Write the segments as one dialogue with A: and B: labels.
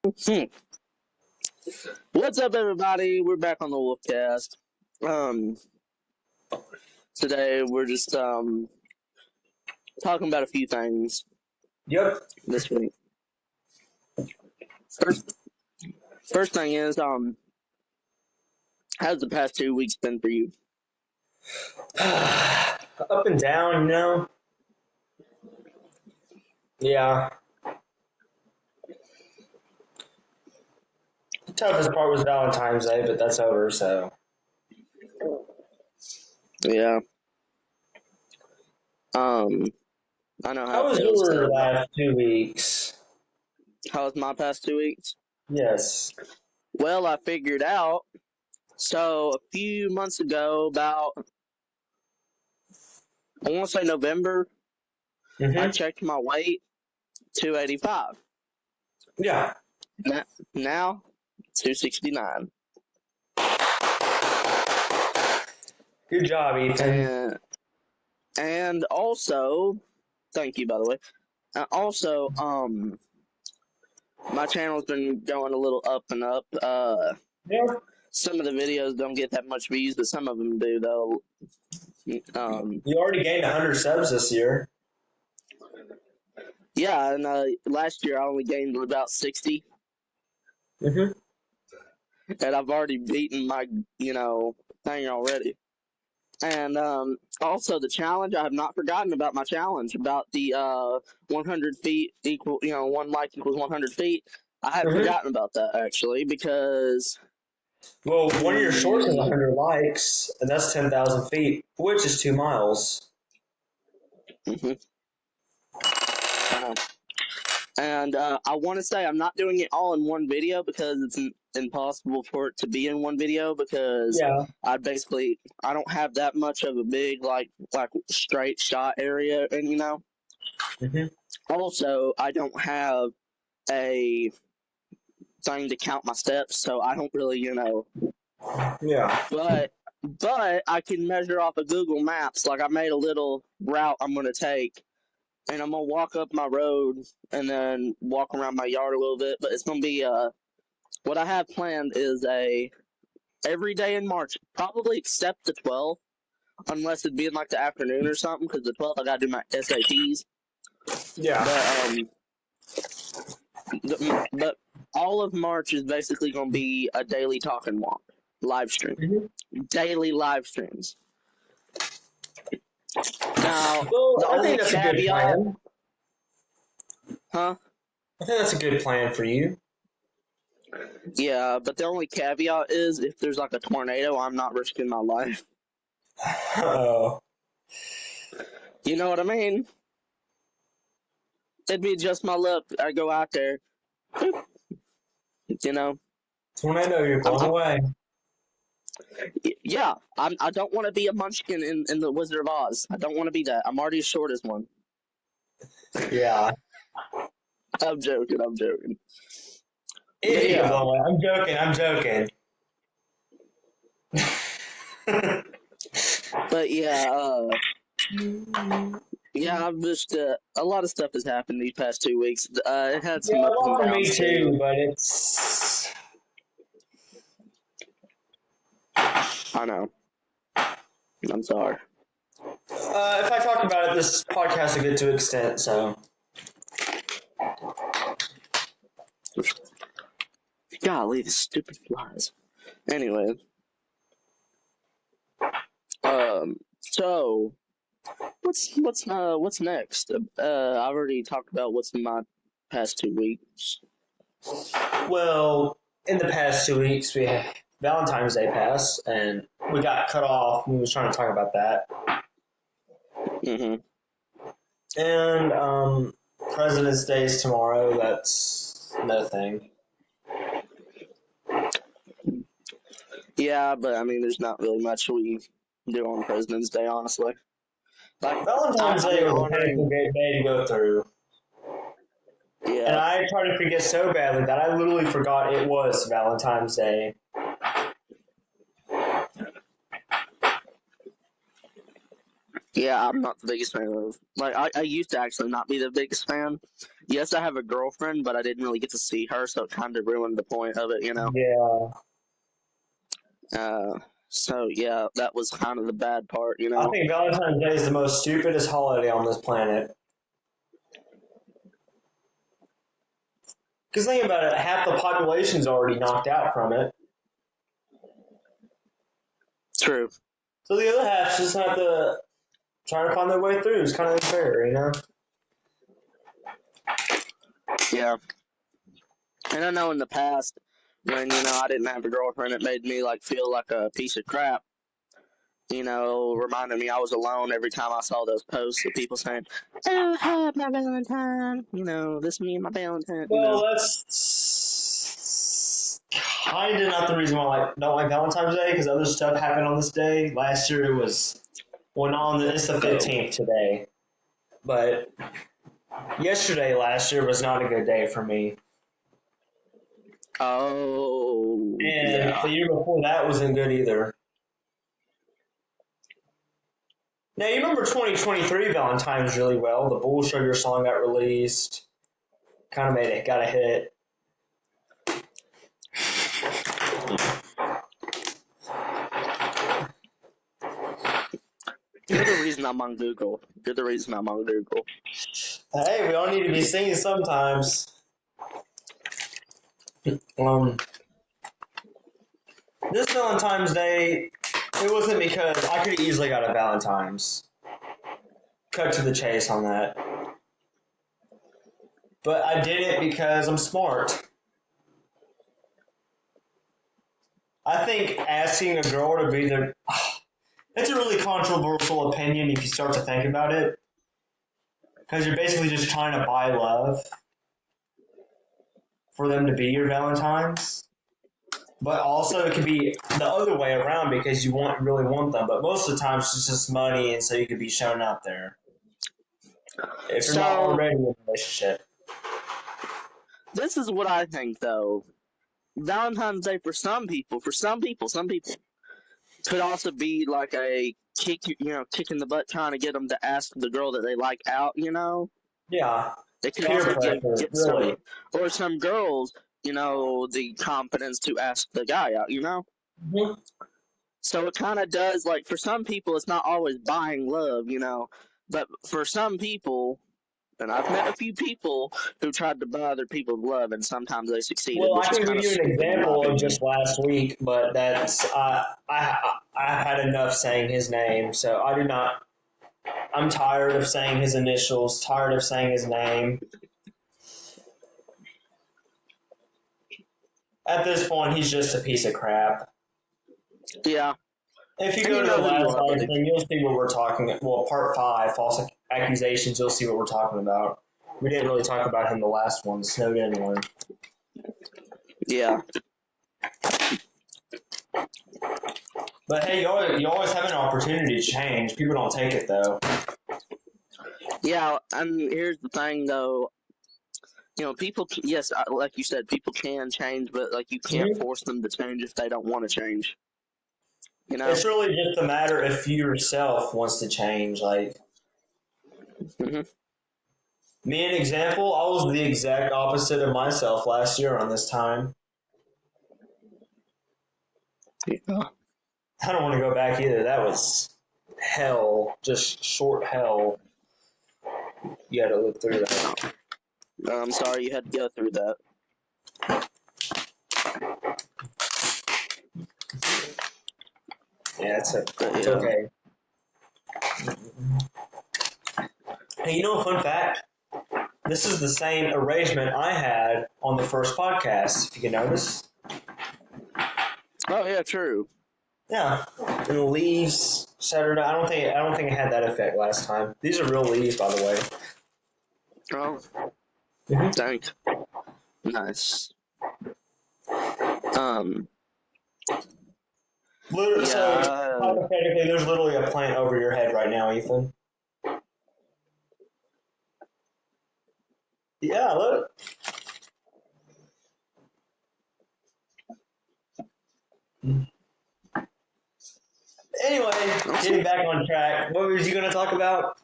A: Hmm. What's up, everybody? We're back on the Wolfcast. Um, Today we're just talking about a few things
B: Yep.
A: this week. First, first thing is how's the past 2 weeks been for you?
B: Up and down. Yeah. The toughest part was Valentine's Day, but that's over, so.
A: Yeah. Um, I know how
B: How
A: it
B: was
A: feels
B: your
A: to.
B: last 2 weeks?
A: How's my past 2 weeks?
B: Yes.
A: Well, I figured out. So a few months ago, about I want to say November, I
B: Mm-hmm.
A: checked my weight, 285.
B: Yeah.
A: Now, 269.
B: Good job, Ethan.
A: And and also, thank you by the way. Also, my channel's been going a little up and up.
B: Yeah.
A: Some of the videos don't get that much views, but some of them do though. Um,
B: You already gained 100 subs this year.
A: yeah, and last year I only gained about 60,
B: Mm-hmm.
A: and I've already beaten my thing already. And also the challenge, I have not forgotten about my challenge about the 100 feet equal, one like equals 100 feet. I haven't
B: Mm-hmm.
A: forgotten about that actually because
B: Well, one of your shorts has
A: the
B: 100 likes, and that's 10,000 feet, which is 2 miles.
A: mhm, I know. And I want to say I'm not doing it all in one video because it's impossible for it to be in one video because
B: Yeah.
A: I don't have that much of a big like straight shot area, and
B: Mm-hmm.
A: also I don't have a thing to count my steps, so I don't really
B: Yeah.
A: but I can measure off of Google Maps. Like I made a little route I'm gonna take, and I'm gonna walk up my road and then walk around my yard a little bit. But it's gonna be what I have planned is a every day in March, probably except the 12th, unless it'd be in like the afternoon or something, because the 12th I gotta do my SATs.
B: Yeah.
A: But all of March is basically gonna be a daily talk and walk live stream,
B: Mm-hmm.
A: daily live streams. Now
B: Well,
A: the
B: I think
A: only
B: that's a good
A: caveat,
B: plan.
A: huh?
B: I think that's a good plan for you.
A: Yeah, but the only caveat is if there's like a tornado, I'm not risking my life.
B: Oh.
A: You know what I mean? It'd be just my luck. I go out there, you know.
B: Tornado, you're
A: I'm,
B: blown
A: I'm
B: away.
A: yeah. I don't want to be a munchkin in the Wizard of Oz. I don't want to be that. I'm already as short as one.
B: Yeah.
A: I'm joking. I'm joking.
B: If
A: But
B: you get
A: yeah,
B: blown away. I'm joking.
A: but yeah. Yeah. I've just a lot of stuff has happened these past 2 weeks. It had
B: Yeah,
A: some ups and
B: well, for me
A: downs too.
B: too, but it's.
A: I know. I'm sorry.
B: If I talk about it, this podcast will get to extent, so.
A: Golly, the stupid flies. Anyway, so what's next? I've already talked about what's in my past 2 weeks.
B: Well, in the past 2 weeks, we had Valentine's Day pass, and we got cut off. We was trying to talk about that.
A: Hmm.
B: And President's Day is tomorrow. That's another thing.
A: Yeah, but I mean, there's not really much we do on President's Day, honestly. Like,
B: Valentine's
A: I've
B: Day
A: been
B: was a painful
A: honoring.
B: day to go through. And
A: Yeah,
B: I tried to forget so badly that I literally forgot it was Valentine's Day.
A: yeah, I'm not the biggest fan of. Like, I used to actually not be the biggest fan, yes, I have a girlfriend, but I didn't really get to see her, so it kind of ruined the point of it, you know.
B: Yeah.
A: So yeah, that was kind of the bad part, you
B: I
A: know.
B: think Valentine's Day is the most stupidest holiday on this planet. Because think about it, half the population's already knocked out from it.
A: True.
B: So the other half just have to try to find their way through. It's kind of unfair, you know?
A: Yeah. And I know in the past, when I didn't have a girlfriend, it made me like feel like a piece of crap. Reminded me I was alone every time I saw those posts of people saying, "Oh, have my Valentine." This me and my Valentine.
B: Well, that's kind of not the reason why I don't like Valentine's Day, because other stuff happened on this day. Last year it was, well, not on the, it's the
A: Oh.
B: 15th today. But last year, was not a good day for me.
A: Oh.
B: And
A: Yeah.
B: the year before that wasn't good either. Now, you remember 2023 Valentine's really well. The Bull Sugar song got released. Kind of got a hit.
A: You're the reason I'm on Google.
B: Hey, we all need to be seen sometimes. Um, this Valentine's Day, it wasn't because I could have easily got a Valentine's. Cut to the chase on that. But I did it because I'm smart. I think asking a girl to be there, it's a really controversial opinion if you start to think about it. Because you're basically just trying to buy love for them to be your Valentine's. But also it could be the other way around because you really want them. But most of the time it's just money, and so you could be shown up there if you're not
A: So
B: already in a relationship.
A: this is what I think, though. Valentine's Day for some people, some people could also be like a kick in the butt, trying to get them to ask the girl that they like out.
B: Yeah,
A: They could
B: peer
A: also
B: pressure,
A: get some,
B: really.
A: or some girls, the confidence to ask the guy out.
B: Mm-hmm.
A: So it kind of does, like, for some people, it's not always buying love. But for some people, and I've met a few people who tried to buy other people's love, and sometimes they succeeded,
B: Well, I
A: which is
B: can
A: kind
B: give
A: of
B: you an
A: stupid in my
B: example of
A: opinion.
B: just last week, but that's I had enough saying his name, so I do not. I'm tired of saying his initials, tired of saying his name. At this point, he's just a piece of crap.
A: Yeah,
B: If you
A: and
B: go
A: you
B: to the
A: know who you
B: last
A: are,
B: live
A: buddy.
B: stream, you'll see what we're talking. Well, part 5, false accusations. You'll see what we're talking about. We didn't really talk about him the last one, Snowden one.
A: Yeah.
B: But hey, you always have an opportunity to change. People don't take it though.
A: Yeah, and here's the thing, though. People, yes, like you said, people can change, but, like, you can't
B: Mm-hmm.
A: force them to change if they don't want to change. You know?
B: It's really just a matter if you yourself wants to change. Like
A: Hmm.
B: me, an example, I was the exact opposite of myself last year on this time.
A: Yeah.
B: I don't want to go back either. That was hell, just short hell. You had to live through that.
A: I'm sorry you had to go through that.
B: Yeah,
A: But
B: it's
A: yeah.
B: okay. Hey, you know a fun fact? This is the same arrangement I had on the first podcast. If you can notice.
A: Oh yeah, true.
B: Yeah, and the leaves Saturday. I don't think it had that effect last time. These are real leaves, by the way.
A: Oh,
B: Mm-hmm.
A: thanks. Nice. Um.
B: So
A: Yeah.
B: hypothetically, there's literally a plant over your head right now, Ethan. Yeah, look. Anyway,
A: Also,
B: getting back on track. What was you going to talk about?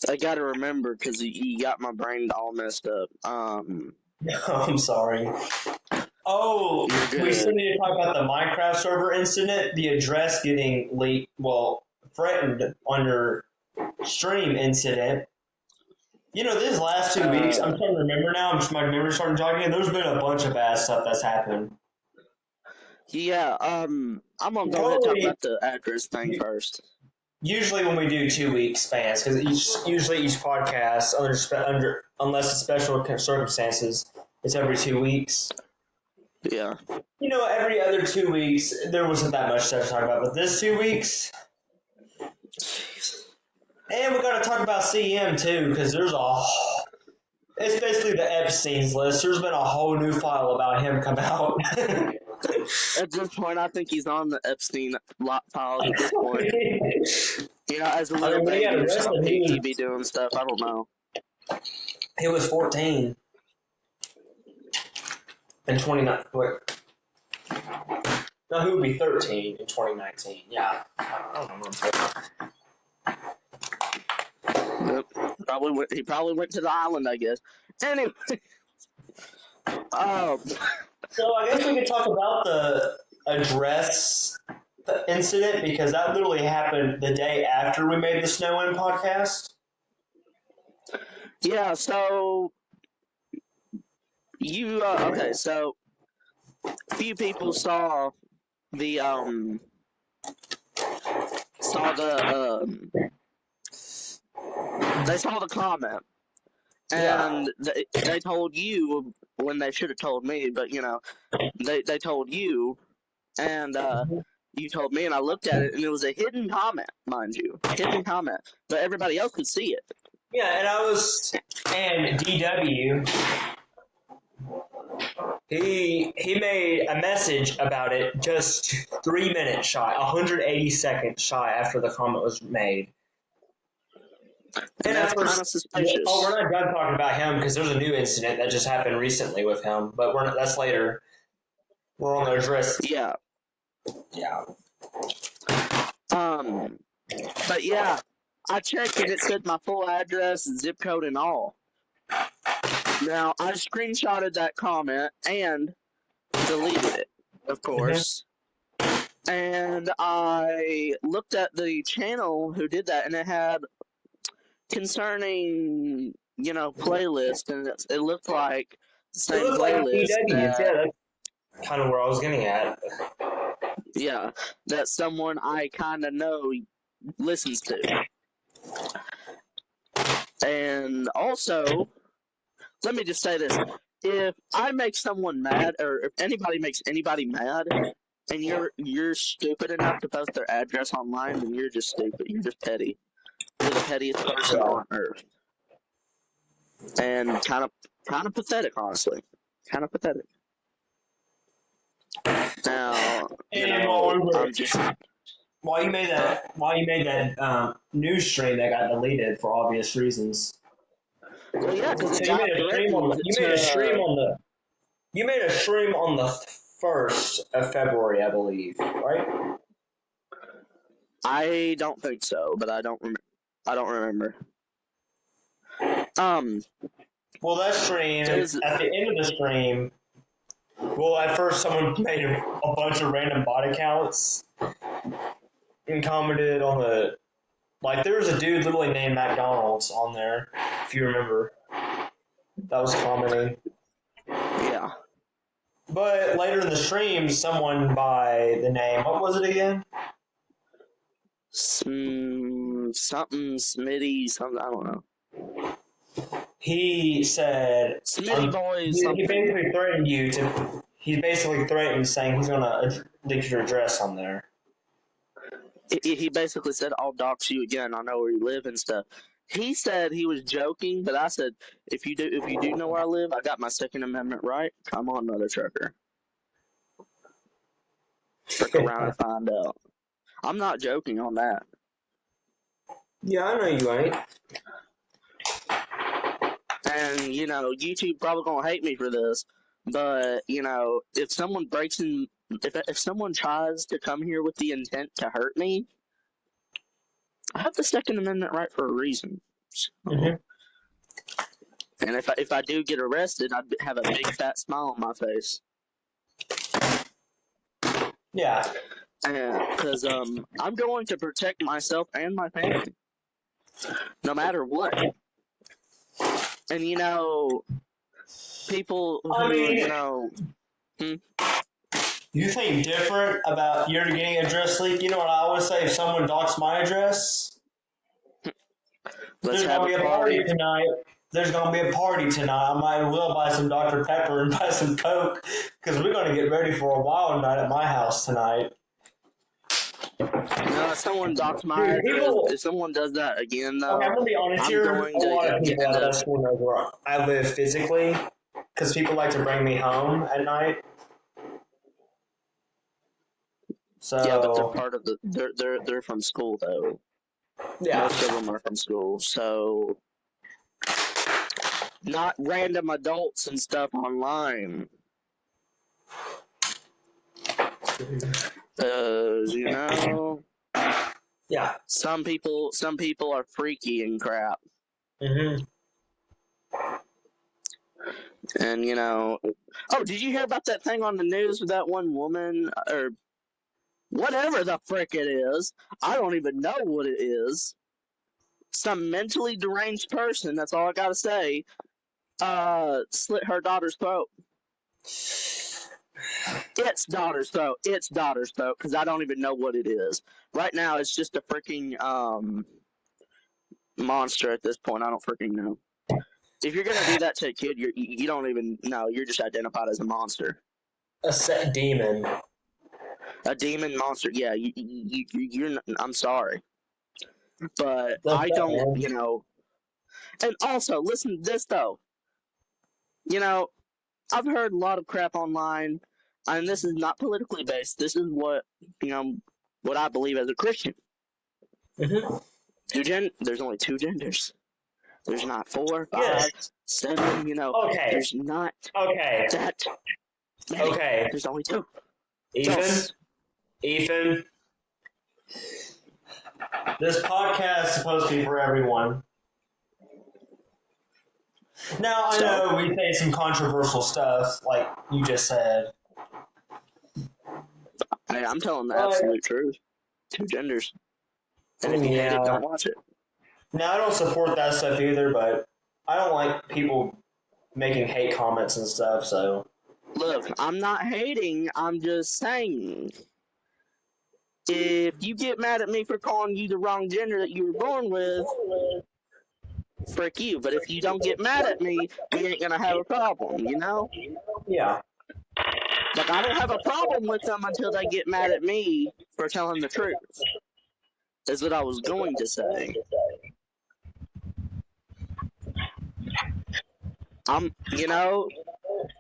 A: I gotta remember because you got my brain all messed up.
B: I'm sorry. Oh,
A: You're
B: we still
A: good.
B: need to talk about the Minecraft server incident, the address getting leaked, well, threatened on your stream incident. You know, these last 2 weeks, I'm trying to remember now, my memory's starting to jog again. There's been a bunch of bad stuff that's happened.
A: Yeah, I'm gonna go ahead and talk
B: Totally,
A: about the address thing first.
B: usually when we do 2 week spans, because usually each podcast, unless it's special circumstances, it's every 2 weeks.
A: Yeah.
B: You know, every other 2 weeks, there wasn't that much stuff to talk about, but this 2 weeks, and we got to talk about CM too, because it's basically the Epstein's list. There's been a whole new file about him come out.
A: At this point, I think he's on the Epstein lot files at this point. You know, as a
B: I
A: little
B: mean, when he got
A: baby or
B: arrested,
A: something, he'd be doing stuff. I don't know.
B: he was 14 in 29. Wait. No, he would be 13 in 2019. Yeah. I don't know.
A: Yep. He probably went to the island, I guess. Anyway,
B: So I guess we could talk about the address incident because that literally happened the day after we made the Snow In podcast.
A: yeah. So okay. So few people saw the saw the they saw the comment,
B: Yeah.
A: and they told you when they should have told me, but you know, they told you, and you told me, and I looked at it, and it was a hidden comment, mind you, hidden comment, but everybody else could see it.
B: Yeah, and DW, he made a message about it just 3 minutes shy, 180 seconds shy after the comment was made.
A: And that's kind of suspicious.
B: Oh, we're not done talking about him because there's a new incident that just happened recently with him, but that's later. We're on the address.
A: Yeah.
B: Yeah.
A: But yeah, I checked and it said my full address, zip code, and all. Now I screenshotted that comment and deleted it, of course. And I looked at the channel who did that, and it had concerning, you know, playlist, and it looked like the same playlist
B: Yeah, that's kind of where I was getting at.
A: Yeah, that someone I kind of know listens to. And also, let me just say this. If I make someone mad, or if anybody makes anybody mad, and you're stupid enough to post their address online, then you're just stupid. You're just petty. You're the pettiest person on earth. And kind of pathetic, honestly. Kind of pathetic. Now, you know, I'm just...
B: While you made that news stream that got deleted for obvious reasons.
A: Well, yeah, because
B: so you made a stream on the 1st of February, I believe, right?
A: I don't think so, but I don't remember.
B: Well, that stream, at the end of the stream, well, at first someone made a bunch of random bot accounts and commented on there was a dude literally named McDonald's on there, if you remember. That was commenting.
A: Yeah.
B: But later in the stream, someone by the name, what was it again?
A: Something Smitty, something, I don't know.
B: He said,
A: Smitty boys.
B: He basically threatened you to. He basically threatened saying he's gonna leak your address on there.
A: He basically said, "I'll dox you again. I know where you live and stuff." He said he was joking, but I said, "If you do know where I live, I got my Second Amendment right. Come on, mother trucker. Trick around and find out." I'm not joking on that.
B: Yeah, I know you ain't.
A: And, you know, YouTube probably gonna hate me for this, but, you know, if someone breaks in, if someone tries to come here with the intent to hurt me, I have the Second Amendment right for a reason. So,
B: Mhm.
A: and if I do get arrested, I'd have a big fat smile on my face.
B: Yeah.
A: Because I'm going to protect myself and my family, no matter what. And people
B: I
A: who
B: mean, you think different about you're getting a address leak. You know what I always say? If someone docks my address,
A: let's
B: there's
A: have
B: gonna
A: a
B: be a party
A: party.
B: tonight. There's gonna be a party tonight. I might as well buy some Dr Pepper and buy some Coke because we're gonna get ready for a wild night at my house tonight.
A: No, if someone docks my
B: Dude,
A: address,
B: people.
A: if someone does that again,
B: Okay, I'm
A: though,
B: gonna be honest
A: I'm
B: here.
A: going
B: A
A: to
B: lot of
A: get
B: people at
A: into.
B: that school know where I live physically because people like to bring me home at night.
A: Yeah, but they're
B: So
A: part of the. They're from school though.
B: yeah.
A: Most of them are from school, so not random adults and stuff online.
B: Yeah.
A: Some people are freaky and crap,
B: Mhm.
A: and Oh, did you hear about that thing on the news with that one woman or whatever the frick it is? I don't even know what it is. Some mentally deranged person. That's all I gotta say. Slit her daughter's throat. It's daughter's throat. It's daughter's throat because I don't even know what it is. Right now, it's just a freaking monster at this point. I don't freaking know. If you're gonna do that to a kid, you don't even know. You're just identified as a monster,
B: A set demon.
A: a demon monster. Yeah, you're. I'm sorry, but
B: That's
A: I
B: that,
A: don't.
B: man.
A: And also, listen to this though. You know, I've heard a lot of crap online, and this is not politically based. This is what I believe as a Christian.
B: Mhm.
A: There's only two genders. There's not 4,
B: Yes.
A: 5, 7.
B: Okay.
A: There's not
B: Okay.
A: that many.
B: Okay.
A: There's only two.
B: Ethan.
A: Dos.
B: Ethan. This podcast is supposed to be for everyone. Now I
A: So,
B: know we say some controversial stuff, like you just said,
A: hey, I'm telling the
B: but
A: absolute truth. Two genders. And if you hate it,
B: yeah.
A: don't watch it.
B: Now I don't support that stuff either, but I don't like people making hate comments and stuff. So
A: Look, I'm not hating. I'm just saying. If you get mad at me for calling you the wrong gender that you were born with, frick you. But if you don't get mad at me, we ain't gonna have a problem,
B: yeah.
A: Like, I don't have a problem with them until they get mad at me for telling the truth. Is what I was going to say.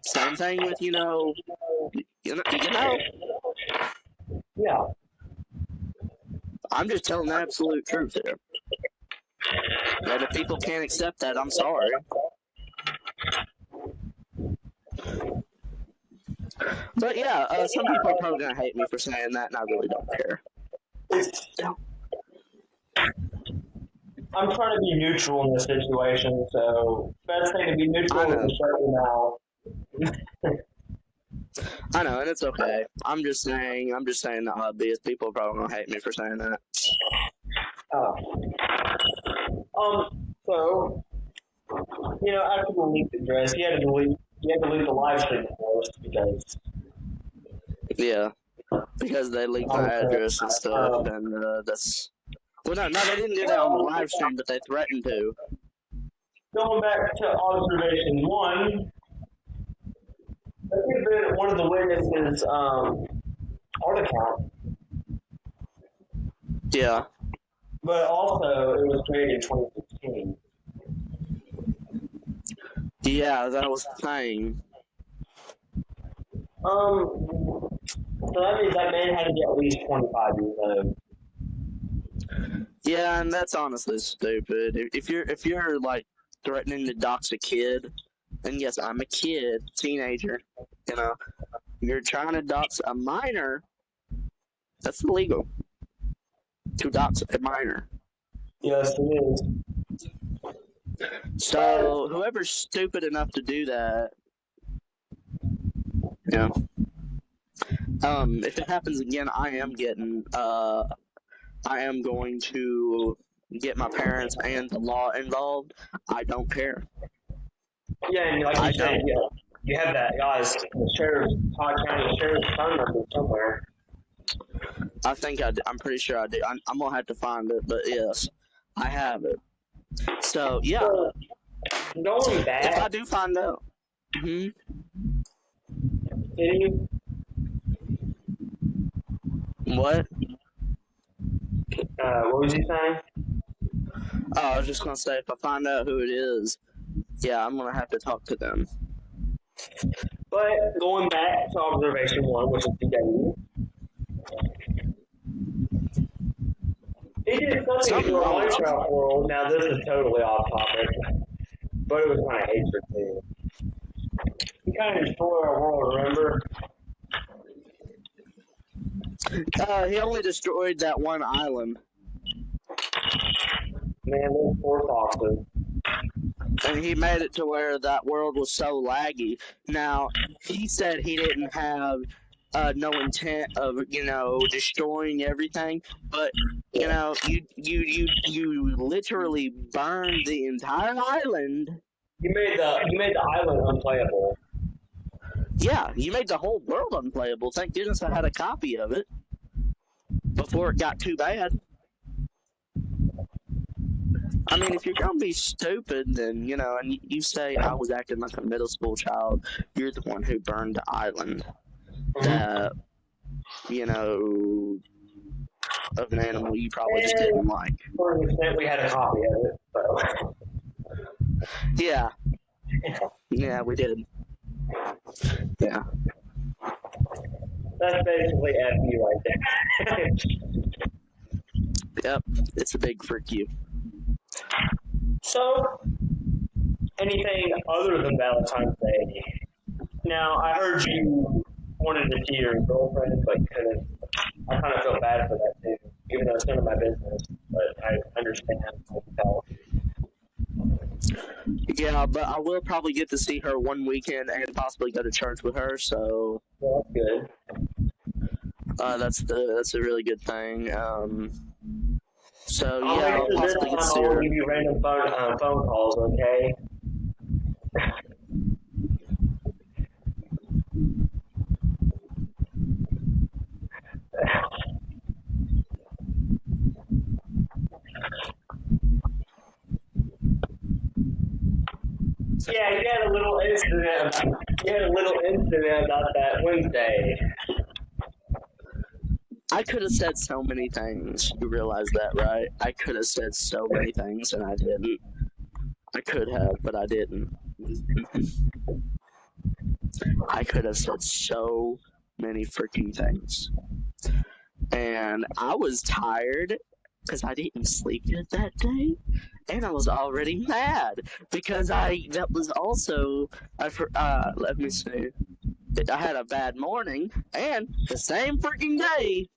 A: Same thing with,
B: Yeah.
A: I'm just telling the absolute truth here. And if people can't accept that, I'm sorry. But yeah, some people are probably gonna hate me for saying that, and I really don't care.
B: I'm trying to be neutral in this situation, so best thing to be
A: I
B: neutral is
A: know,
B: to shut your mouth.
A: and it's okay. I'm just saying the obvious. People are probably gonna hate me for saying that.
B: Oh. So after the leaked address, you had to delete the live stream first because
A: Yeah, because they leaked my address and stuff, and that's. Well, no, they didn't do that on the live stream, but they threatened to.
B: going back to observation one, that could have been one of the witnesses' art account,
A: Yeah,
B: but also it was created in 2016.
A: yeah, that was the thing.
B: So that means that man had to be at least 25 years old.
A: Yeah, and that's honestly stupid. If you're like threatening to dox a kid, and yes, I'm a kid, teenager, you know, you're trying to dox a minor, that's illegal. To dox a minor.
B: Yes, it is.
A: So whoever's stupid enough to do that, yeah. If it happens again, I am going to get my parents and the law involved. I don't care.
B: Yeah, and like
A: I
B: you said,
A: don't.
B: you have that guy's the sheriff's Todd County Sheriff's phone number somewhere.
A: I think I. I'm pretty sure I do. I'm gonna have to find it, but yes, I have it. So yeah,
B: So going
A: if
B: back,
A: I do find out, hmm
B: can you
A: what?
B: what was he saying?
A: Oh, I was just gonna say if I find out who it is, yeah, I'm gonna have to talk to them.
B: But going back to observation one, which is the dating, he did something to
A: Something
B: a
A: wrong with you.
B: Minecraft world. Now this is totally off topic, but it was kind of hatred too. He kind of destroyed our world. Remember?
A: He only destroyed that one island,
B: Man, those poor foxes.
A: and he made it to where that world was so laggy. Now he said he didn't have no intent of destroying everything, but you literally burned the entire island.
B: You made the island unplayable.
A: Yeah, you made the whole world unplayable. Thank goodness I had a copy of it before it got too bad. I mean, if you're gonna be stupid, then and you say I was acting like a middle school child, you're the one who burned the island
B: Mm-hmm.
A: that you know of an animal you probably just didn't
B: And
A: like.
B: for an extent, we had a copy of it. So
A: Yeah, yeah, we did. Yeah,
B: that's basically FU right there.
A: yep. It's a big frick you.
B: So, anything other than Valentine's Day? Now, I heard you wanted to see your girlfriend, but couldn't. I kind of feel bad for that too, even though it's none of my business. But I understand how you felt.
A: Yeah, but I will probably get to see her one weekend and possibly go to church with her. So
B: Well, that's good.
A: that's a really good thing. So
B: I'll
A: yeah,
B: make
A: I'll
B: sure this
A: possibly get to
B: time I
A: see
B: won't
A: her.
B: give you random phone calls, okay? Yeah, you had a little incident. You had a little incident about that Wednesday.
A: I could have said so many things. You realize that, right? I could have said so many things and I didn't. I could have, but I didn't. I could have said so many freaking things. And I was tired because I didn't sleep good that day. And I was already mad because that was also, let me see, I had a bad morning. And the same freaking day,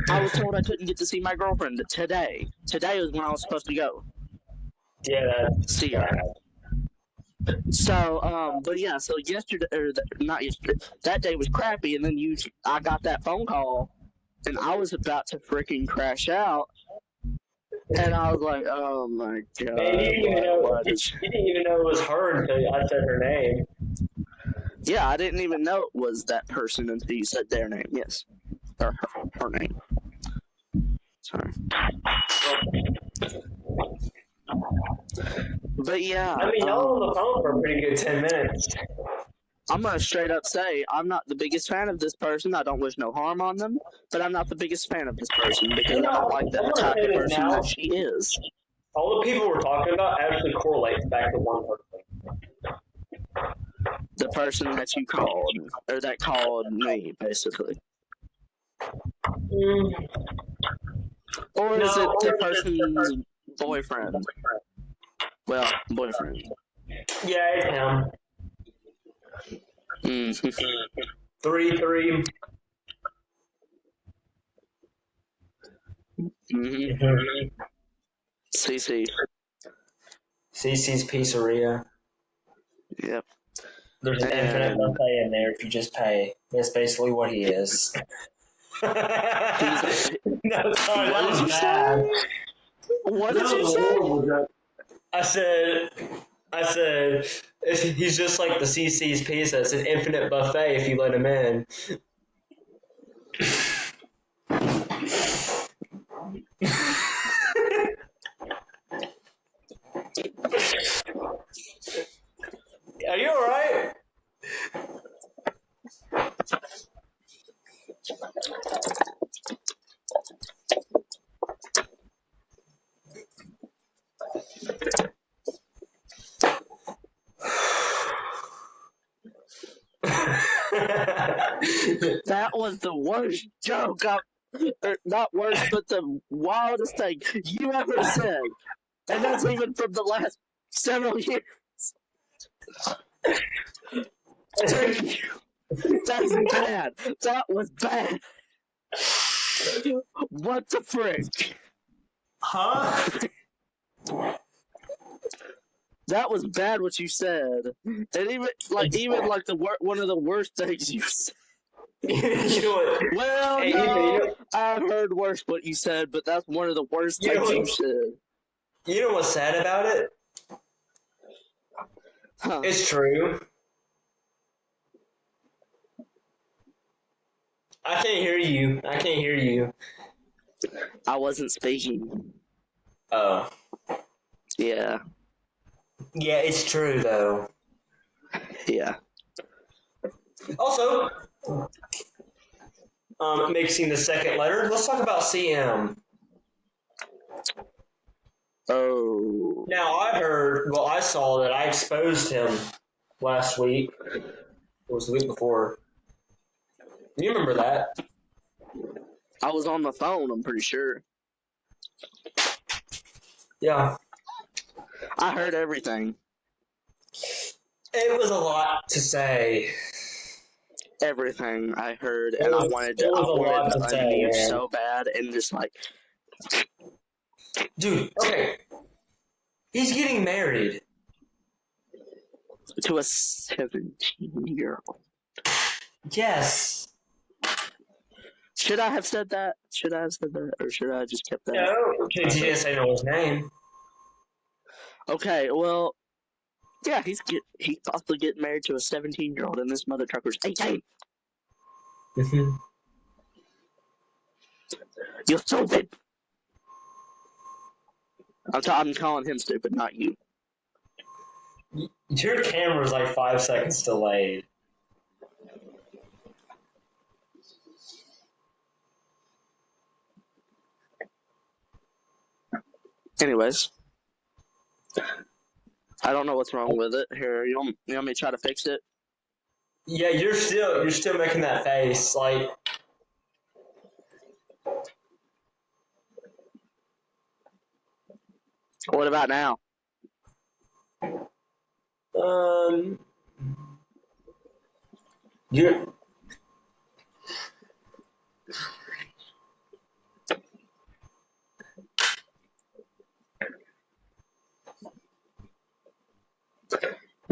A: I was told I couldn't get to see my girlfriend today. Today was when I was supposed to go
B: Yeah, that's
A: see her.
B: bad.
A: So, but yeah, so yesterday, or not yesterday, that day was crappy, and then I got that phone call, and I was about to freaking crash out, and I was like, oh my
B: Man,
A: god, what is.
B: you didn't even know it was her until I said her name.
A: Yeah, I didn't even know it was that person until you said their name, yes. Or her name. Sorry. But yeah,
B: I mean, y'all on the phone for a pretty good 10 minutes.
A: I'm gonna straight up say I'm not the biggest fan of this person. I don't wish no harm on them, but I'm not the biggest fan of this person because
B: You
A: I don't
B: know,
A: like
B: I'm
A: the
B: going to
A: type
B: say
A: of
B: this
A: person that
B: now.
A: she is.
B: All the people we're talking about actually correlates back to one person.
A: The person that you called, or that called me, basically.
B: Mm,
A: Or is
B: no,
A: it the person's boyfriend? Well, boyfriend.
B: yeah, it's him.
A: Mm-hmm.
B: 3-3.
A: Mm-hmm.
B: Mm-hmm.
A: CC.
B: CC's Pizzeria.
A: Yep.
B: There's an infinite
A: And
B: buffet in there if you just pay. That's basically what he is.
A: he's.
B: No, sorry,
A: What
B: that
A: did
B: was
A: you
B: bad.
A: say? What
B: That
A: did
B: was
A: you
B: a
A: say?
B: horrible joke. I said, he's just like the CC's Pizza. It's an infinite buffet if you let him in. Are you alright?
A: That was the worst joke not worst, but the wildest thing you ever said. And that's even from the last several years. Thank you. That's bad. That was bad. What the frick?
B: Huh?
A: That was bad what you said. And even one of the worst things you said.
B: You know what?
A: Well,
B: Hey,
A: no, I've heard worse what you said, but that's one of the worst things you said.
B: you know what's sad about it?
A: Huh.
B: It's true. I can't hear you. I can't hear you.
A: I wasn't speaking.
B: Oh.
A: Yeah.
B: Yeah, it's true though.
A: Yeah.
B: Also, mixing the second letter, let's talk about CM.
A: Oh.
B: Now, I saw that I exposed him last week. It was the week before. You remember that?
A: I was on the phone, I'm pretty sure.
B: Yeah.
A: I heard everything.
B: It was a lot to say.
A: Everything I heard,
B: It
A: and I
B: was,
A: wanted
B: it
A: to
B: was a lot to say,
A: unmute
B: man.
A: so bad and just like,
B: Dude, okay. He's getting married.
A: to a 17-year-old.
B: Yes.
A: Should I have said that? Or should I have just kept that?
B: No, because he didn't say no his name.
A: Okay, well, yeah, he's possibly getting married to a 17-year-old, and this mother trucker's 18.
B: Mm-hmm.
A: You're stupid. I'm calling him stupid, not you.
B: Your camera's like 5 seconds delayed.
A: Anyways, I don't know what's wrong with it. Here, you want me to try to fix it?
B: Yeah, you're still making that face like.
A: What about now?
B: You're.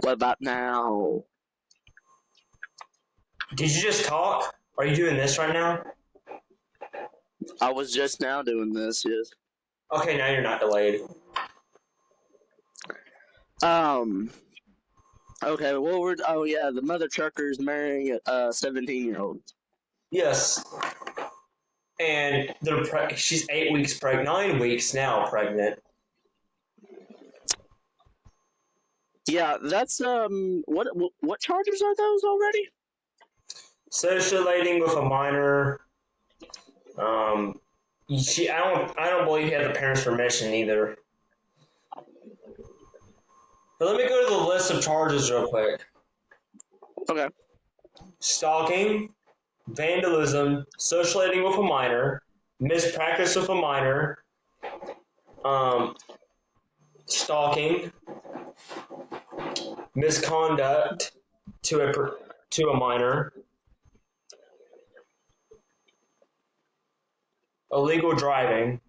A: What about now?
B: Did you just talk? Are you doing this right now?
A: I was just now doing this, yes.
B: Okay, now you're not delayed.
A: Okay, well, the mother trucker's marrying a 17-year-old.
B: Yes. And she's 8 weeks pregnant, 9 weeks now pregnant.
A: Yeah, that's, what charges are those already?
B: Socializing with a minor. I don't believe he had the parents' permission either. But let me go to the list of charges real quick.
A: Okay.
B: Stalking, vandalism, socializing with a minor, mispractice with a minor, stalking, misconduct to a minor, illegal driving,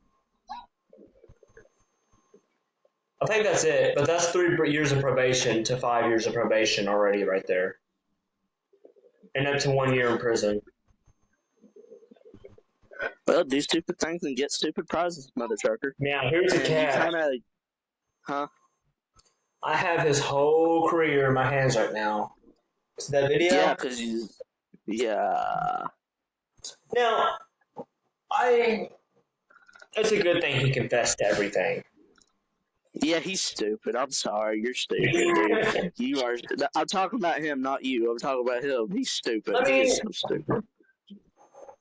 B: I think that's it, but that's 3 years of probation to 5 years of probation already right there. And up to 1 year in prison.
A: Well, do stupid things and get stupid prizes, mother trucker.
B: Now, here's the
A: And you
B: catch.
A: kind of, huh?
B: I have his whole career in my hands right now. See that video?
A: Yeah, because you, yeah.
B: Now, it's a good thing he confessed to everything.
A: Yeah, he's stupid. I'm sorry, you're stupid, dude. You are. I'm talking about him, not you. I'm talking about him. He's stupid.
B: I
A: He
B: mean,
A: is so stupid.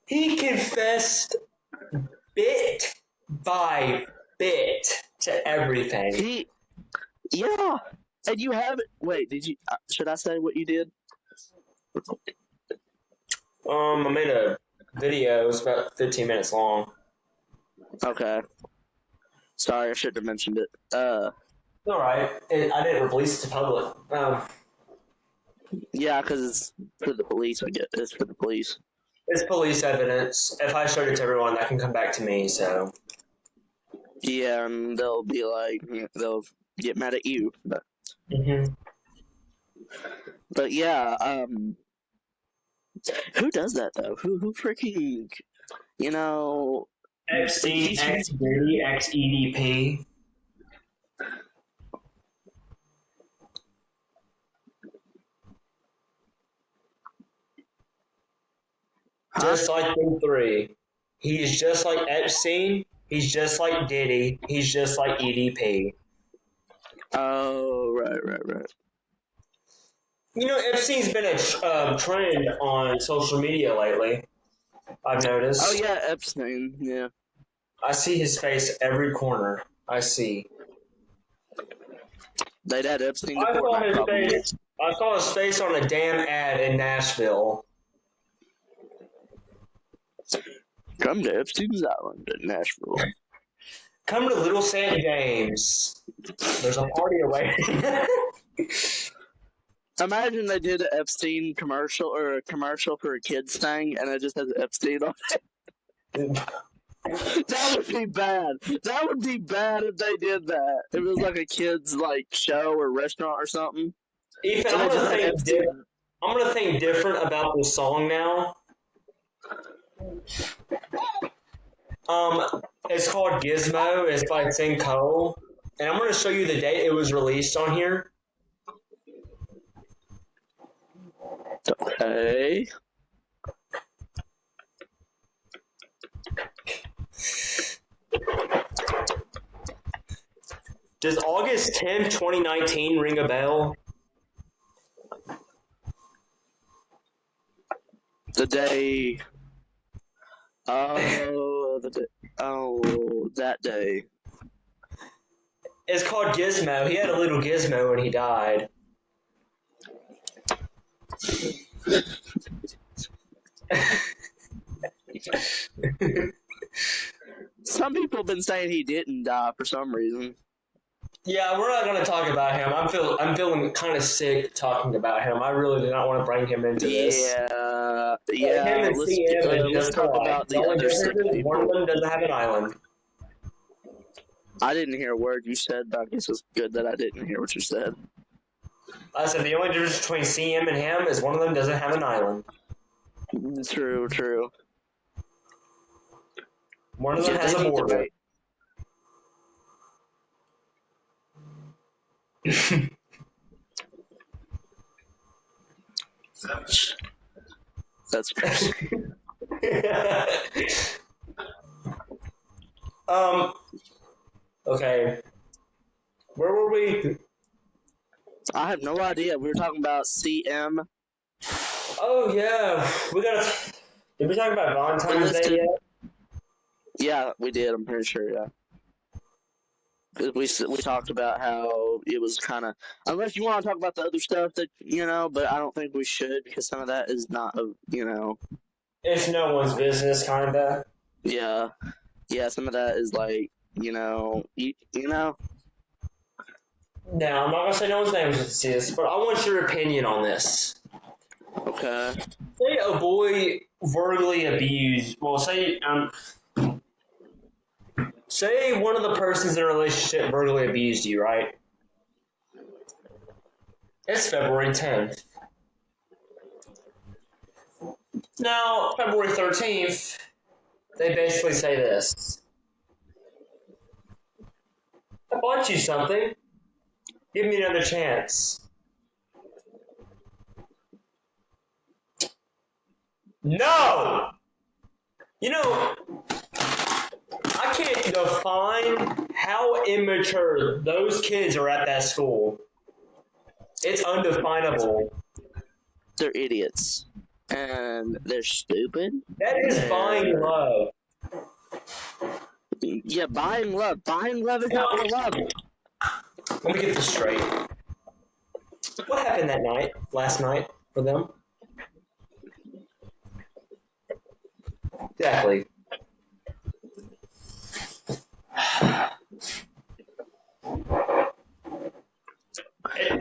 B: he confessed bit by bit to everything.
A: Yeah. And you haven't. Wait, did you? Should I say what you did?
B: I made a video. It was about 15 minutes long.
A: Okay. Sorry, I shouldn't have mentioned it.
B: All right. I didn't release it to public.
A: Yeah, because it's for the police. I get it's for the police.
B: It's police evidence. If I showed it to everyone, that can come back to me. So.
A: Yeah, and they'll be like, they'll get mad at you. But yeah, who does that though? Who freaking, you know?
B: Epstein, X Diddy, X EDP. Just like them three. He's just like Epstein. He's just like Diddy. He's just like EDP.
A: Oh, right.
B: You know, Epstein's been a trend on social media lately. I've noticed.
A: Oh yeah, Epstein. Yeah.
B: I see his face every corner. I see.
A: They'd had Epstein to
B: I saw
A: Fortnite
B: his
A: probably.
B: face. I saw his face on a damn ad in Nashville.
A: Come to Epstein's Island in Nashville.
B: Come to Little St. James. There's a party away.
A: Imagine they did an Epstein commercial or a commercial for a kids thing, and it just has Epstein on it. That would be bad. That would be bad if they did that. If it was like a kids like show or restaurant or something.
B: Ethan,
A: And
B: I'm
A: it just
B: gonna
A: had
B: think.
A: Epstein.
B: I'm gonna think different about this song now. It's called Gizmo. It's by Sing Cole, and I'm gonna show you the date it was released on here.
A: Okay.
B: Does August 10th, 2019 ring a bell?
A: The day. Oh, that day.
B: It's called Gizmo. He had a little gizmo when he died.
A: Some people have been saying he didn't die for some reason.
B: Yeah, we're not gonna talk about him. I'm feeling kind of sick talking about him. I really do not want to bring him into this.
A: Yeah.
B: Him and
A: Let's
B: CM are
A: let's
B: just
A: talk
B: alike.
A: about
B: The
A: the
B: only
A: other sick
B: difference is one of
A: people.
B: them doesn't have an island.
A: I didn't hear a word you said, but I guess it's good that I didn't hear what you said.
B: I said the only difference between CM and him is one of them doesn't have an island.
A: True.
B: One of them has a border.
A: That's crazy.
B: Okay. Where were we?
A: I have no idea. We were talking about CM.
B: Oh yeah, Did we talk about Valentine's Day yet?
A: Yeah, we did. I'm pretty sure. Yeah. We talked about how it was kind of, unless you want to talk about the other stuff that but I don't think we should because some of that is not
B: It's no one's business, kinda.
A: Yeah, some of that is like you know.
B: Now I'm not gonna say no one's name is, but I want your opinion on this.
A: Okay.
B: Say a boy verbally abused. Well, say Say one of the persons in a relationship verbally abused you, right? It's February 10th. Now, February 13th, they basically say this. I bought you something. Give me another chance. No! You know, I can't define how immature those kids are at that school. It's undefinable.
A: They're idiots. And they're stupid.
B: That is buying love.
A: Yeah, buying love. Buying love is not real love.
B: Let me get this straight. What happened last night, for them? Exactly.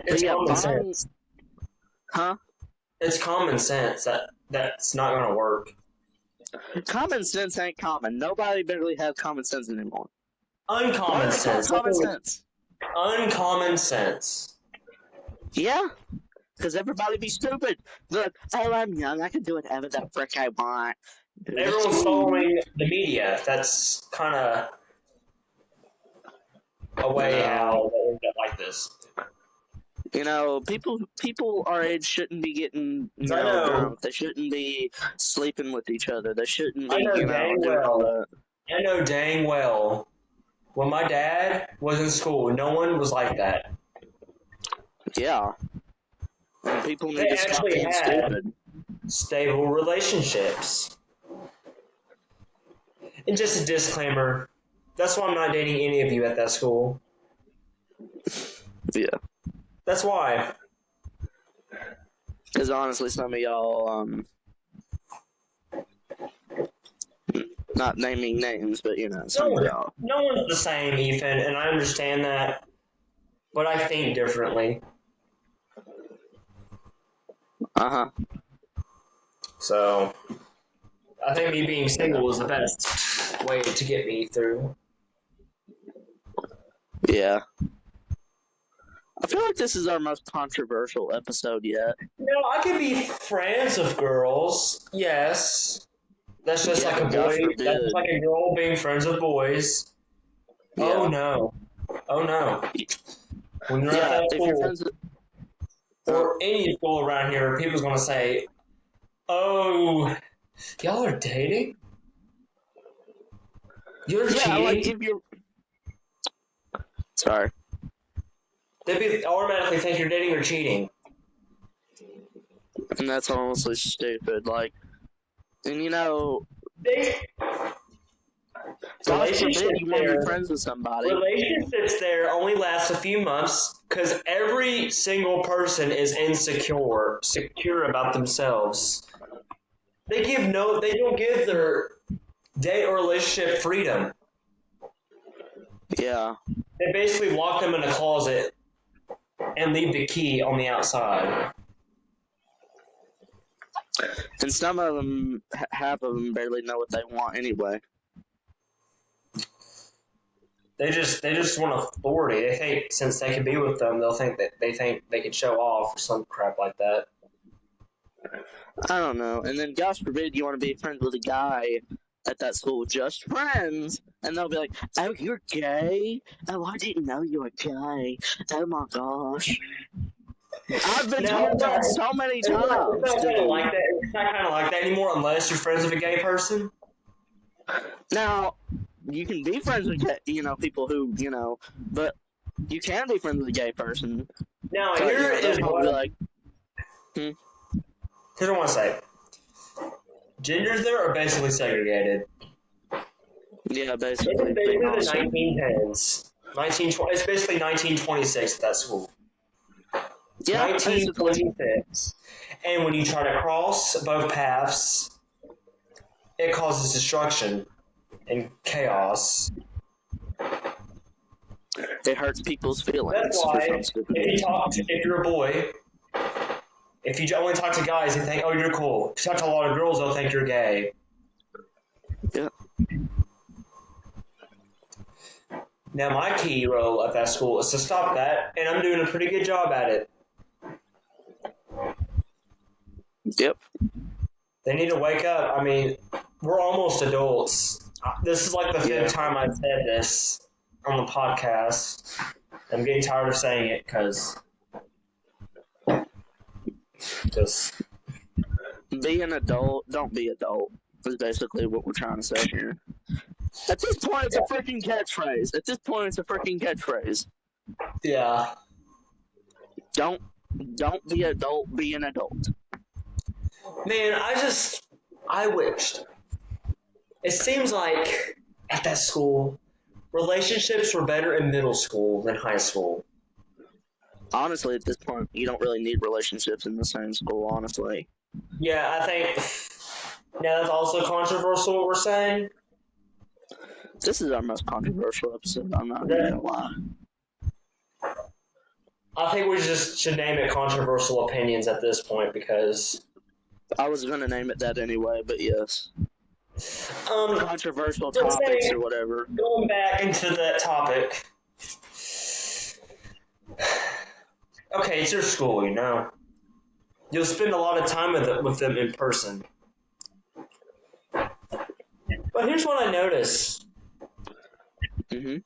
B: It's common sense.
A: Huh?
B: It's common sense that's not going to work.
A: Common sense ain't common. Nobody barely has common sense anymore.
B: Uncommon sense.
A: Common sense.
B: Uncommon sense.
A: Yeah, because everybody be stupid. Look, oh, I'm young. I can do whatever the frick I want.
B: Everyone's following the media. That's kind of a way how they get like this.
A: You know, people our age shouldn't be getting drunk. They shouldn't be sleeping with each other. They shouldn't be,
B: I know dang well. When my dad was in school, no one was like that.
A: Yeah. People need to stop being stupid.
B: Stable relationships. And just a disclaimer, that's why I'm not dating any of you at that school.
A: Yeah.
B: That's why.
A: Because honestly, some of y'all, not naming names, but some of y'all.
B: No one's the same, Ethan, and I understand that, but I think differently.
A: Uh-huh.
B: So, I think me being single is the best way to get me through.
A: Yeah. I feel like this is our most controversial episode yet.
B: No, I could be friends with girls, yes. That's just like a boy. That's just like a girl being friends with boys. Yeah. Oh no. When you're at that school, or any school around here, people's gonna say, "Oh, y'all are dating? You're cheating?"
A: Like if you're. Sorry.
B: They'd automatically think you're dating or cheating.
A: And that's honestly stupid. Like, and
B: relationships there only last a few months because every single person is secure about themselves. They don't give their date or relationship freedom.
A: Yeah.
B: They basically lock them in a closet and leave the key on the outside.
A: And some of them, half of them barely know what they want anyway.
B: They just want authority. They think since they can be with them, they think they can show off or some crap like that.
A: I don't know. And then, gosh forbid, you want to be friends with a guy at that school, just friends, and they'll be like, "Oh, you're gay? Oh, I didn't know you were gay. Oh my gosh." I've been told that so many times.
B: It's not kind of like that anymore unless you're friends with a gay person.
A: Now, you can be friends with people who, but you can be friends with a gay person.
B: Now, here is what here's what I want to say. Genders there are basically segregated.
A: Yeah, basically.
B: It's basically the 1910s. 1920. It's basically 1926 at that school. Yeah, 1926. And when you try to cross both paths, it causes destruction and chaos.
A: It hurts people's feelings.
B: That's why if you're a boy, if you only talk to guys, they think, "Oh, you're cool." If you talk to a lot of girls, they'll think you're gay.
A: Yeah.
B: Now, my key role at that school is to stop that, and I'm doing a pretty good job at it.
A: Yep.
B: They need to wake up. I mean, we're almost adults. This is like the fifth time I've said this on the podcast. I'm getting tired of saying it because just
A: be an adult. Don't be adult. Is basically what we're trying to say here. At this point, it's a freaking catchphrase.
B: Yeah.
A: Don't be adult. Be an adult.
B: Man, I wished. It seems like at that school, relationships were better in middle school than high school.
A: Honestly, at this point, you don't really need relationships in the same school, honestly.
B: Yeah, I think. Yeah, that's also controversial what we're saying.
A: This is our most controversial episode. I'm not even gonna lie.
B: I think we just should name it controversial opinions at this point because
A: I was gonna name it that anyway, but yes. Controversial topics or whatever.
B: Going back into that topic. Okay, it's your school, you know. You'll spend a lot of time with them in person. But here's what I noticed.
A: Mm-hmm.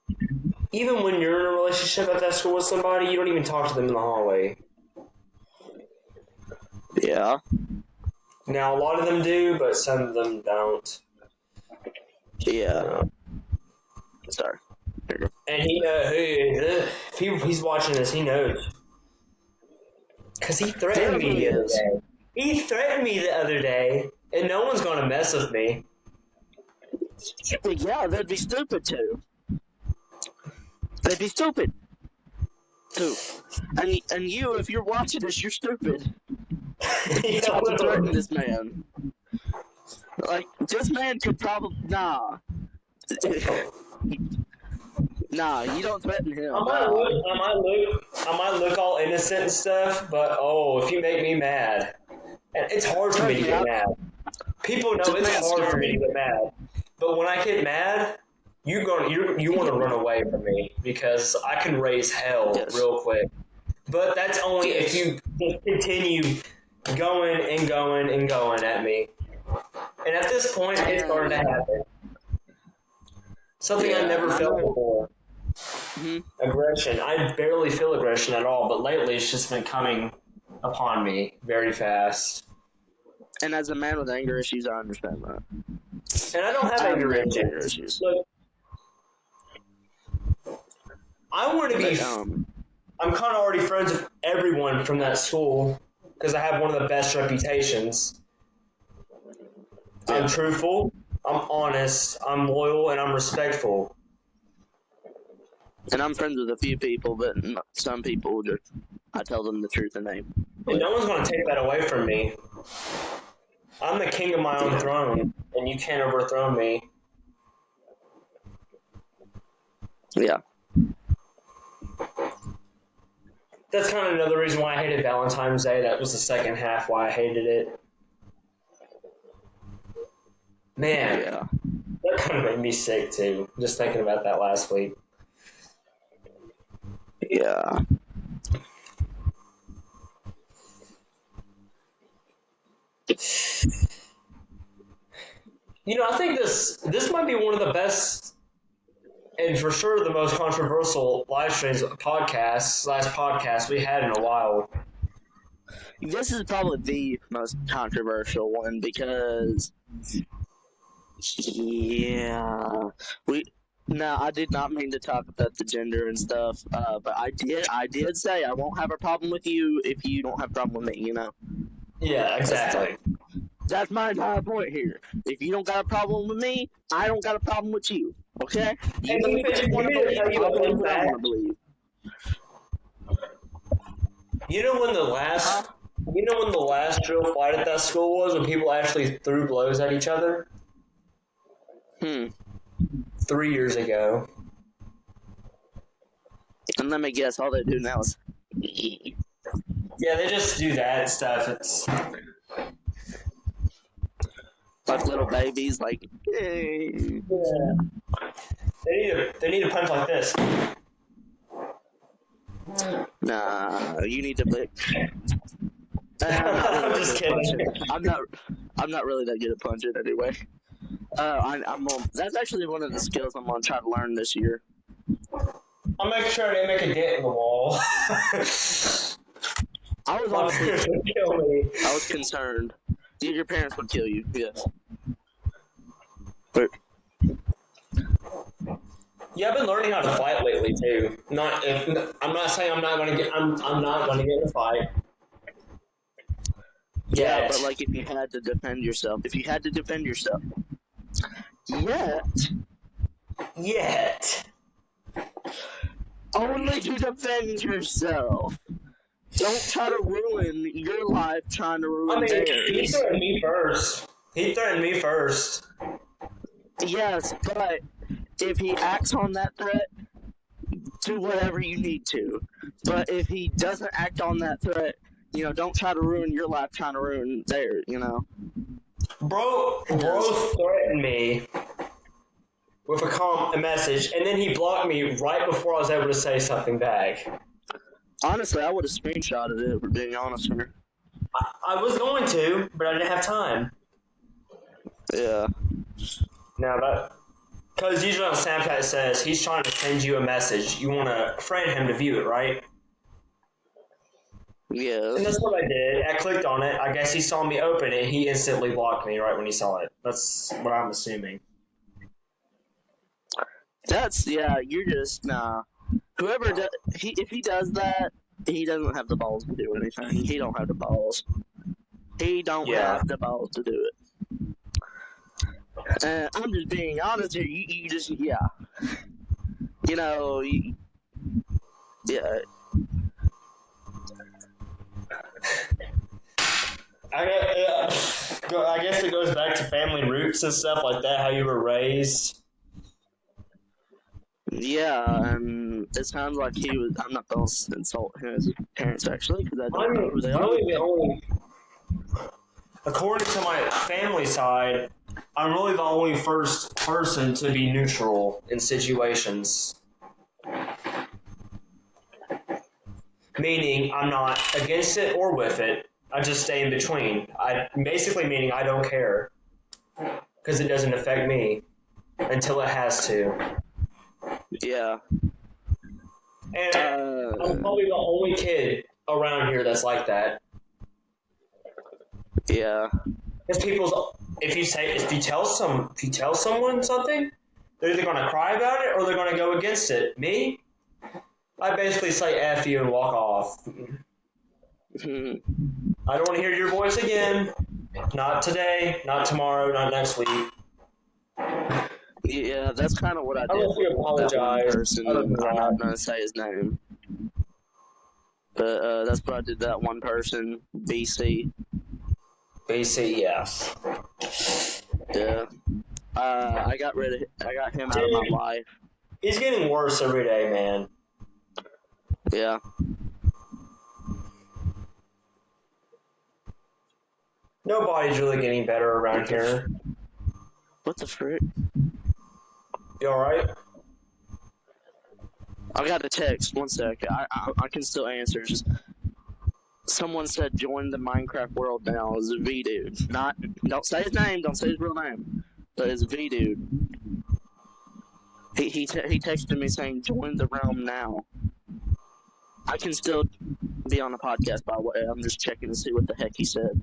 B: Even when you're in a relationship at that school with somebody, you don't even talk to them in the hallway.
A: Yeah.
B: Now, a lot of them do, but some of them don't.
A: Yeah. Sorry.
B: And if he's watching this, he knows. Because he threatened me the other day. He threatened me the other day, and no one's going to mess with me.
A: Yeah, they'd be stupid too. They'd be stupid too. And you, if you're watching this, you're stupid. You don't threaten this man. Like, this man could probably... Nah, you don't threaten him.
B: I might look all innocent and stuff, but if you make me mad, and it's hard for me to get mad. People know it's hard for me to get mad, but when I get mad, you want to run away from me because I can raise hell real quick. But that's only if you just continue going and going and going at me. And at this point, it's starting to happen. Something I never felt before. Mm-hmm. Aggression. I barely feel aggression at all, but lately it's just been coming upon me very fast.
A: And as a man with anger issues, I understand that.
B: And I don't have anger issues. Look, I want to be... I'm kind of already friends with everyone from that school because I have one of the best reputations. Yeah. I'm truthful, I'm honest, I'm loyal, and I'm respectful.
A: And I'm friends with a few people, but some people I tell them the truth and they...
B: And no one's going to take that away from me. I'm the king of my own throne, and you can't overthrow me.
A: Yeah.
B: That's kind of another reason why I hated Valentine's Day. That was the second half why I hated it. Man, that kind of made me sick too, just thinking about that last week.
A: Yeah.
B: You know, I think this might be one of the best and for sure the most controversial live streams podcast we had in a while.
A: This is probably the most controversial one because I did not mean to talk about the gender and stuff, but I did say I won't have a problem with you if you don't have a problem with me, you know?
B: Yeah, exactly.
A: That's my entire point here. If you don't got a problem with me, I don't got a problem with you. Okay? You believe what you want to believe, I believe what I want to believe.
B: You know when the last real fight at that school was, when people actually threw blows at each other? 3 years ago.
A: And let me guess, all they do now is...
B: Yeah, they just do that stuff. It's...
A: like little babies, like... Hey.
B: Yeah. They need to punch like this.
A: Nah, you need to be. I'm not really
B: I'm
A: that
B: just
A: good at
B: kidding.
A: punching. I'm not really that good at punching anyway. That's actually one of the skills I'm gonna try to learn this year.
B: I'll make sure they make a dent in the wall.
A: I was
B: My
A: honestly,
B: parents would kill me.
A: I was concerned. Your parents would kill you. Yes. But
B: Yeah, I've been learning how to fight lately too. I'm not saying I'm not gonna get in a fight.
A: yeah,
B: Yet.
A: but like if you had to defend yourself,
B: Yet.
A: only to defend yourself. Don't try to ruin your life trying to ruin
B: He
A: theirs.
B: threatened me first.
A: Yes, but if he acts on that threat, do whatever you need to. But if he doesn't act on that threat, don't try to ruin your life trying to ruin theirs,
B: Bro threatened me with a message, and then he blocked me right before I was able to say something back.
A: Honestly, I would have screenshotted it, for being honest here.
B: I was going to, but I didn't have time.
A: Yeah.
B: Now because usually on Snapchat it says he's trying to send you a message. You want to friend him to view it, right?
A: Yeah.
B: And that's what I did. I clicked on it. I guess he saw me open it. He instantly blocked me right when he saw it. That's what I'm assuming.
A: You're just, nah. Whoever does, if he does that, he doesn't have the balls to do anything. He don't have the balls. He don't have the balls to do it. I'm just being honest here. You just, yeah. Yeah.
B: I guess it goes back to family roots and stuff like that, how you were raised.
A: Yeah, and it sounds like he was. I'm not going to insult his parents, actually, because I don't know who they are.
B: Really the only, according to my family side, I'm really the only first person to be neutral in situations. Meaning, I'm not against it or with it. I just stay in between. Basically meaning I don't care. Because it doesn't affect me until it has to.
A: Yeah.
B: And I'm probably the only kid around here that's like that.
A: Yeah.
B: Because if you tell someone something, they're either gonna cry about it or they're gonna go against it. Me, I basically say F you and walk off. I don't want to hear your voice again. Not today, not tomorrow, not next week.
A: Yeah, that's kind of what I did.
B: Unless you apologize.
A: That one person, I'm not going to say his name. But that's what I did, that one person, BC.
B: BC, yeah.
A: Yeah. I got him out of my life.
B: He's getting worse every day, man.
A: Yeah.
B: Nobody's really getting better around here.
A: What the frick?
B: You alright?
A: I got a text. One sec. I can still answer. Just someone said join the Minecraft world now. It's a V dude. Don't say his name. Don't say his real name. But it's a V dude. He texted me saying join the realm now. I can still be on the podcast, by the way. I'm just checking to see what the heck he said.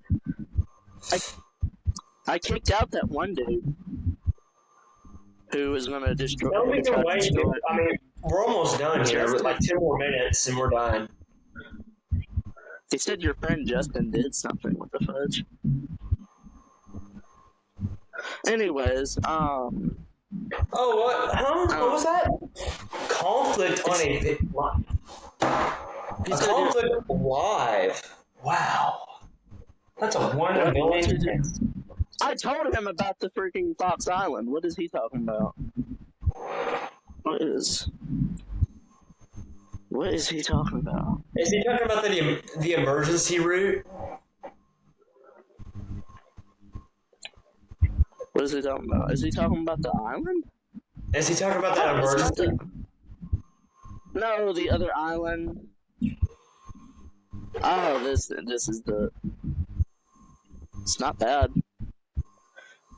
A: I kicked out that one dude who was going to destroy.
B: I mean, we're almost done here. Like 10 more minutes and we're done.
A: He said your friend Justin did something. What the fudge? Anyways,
B: Oh, what? Huh? What was that? Conflict on a conflict live. Wow. That's a 1 in a million.
A: I told him about the freaking Fox Island. What is he talking about? What is he talking about?
B: Is he talking about the emergency route?
A: What is he talking about? Is he talking about the island?
B: Is he talking about that
A: Oh, it's not
B: emergency?
A: No, the other island. Oh, this is the. It's not bad.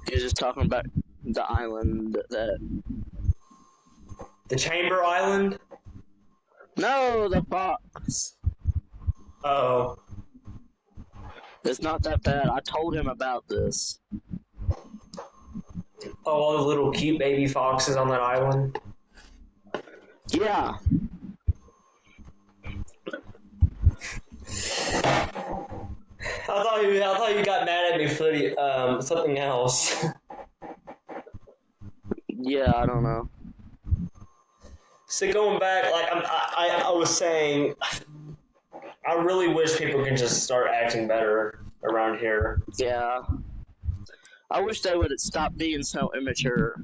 A: He's just talking about the island that.
B: The Chamber Island?
A: No, the fox.
B: Oh.
A: It's not that bad. I told him about this.
B: Oh, all the little cute baby foxes on that island?
A: Yeah.
B: I thought you got mad at me for something else.
A: Yeah, I don't know.
B: So going back, like I was saying, I really wish people could just start acting better around here.
A: Yeah. I wish they would stop being so immature.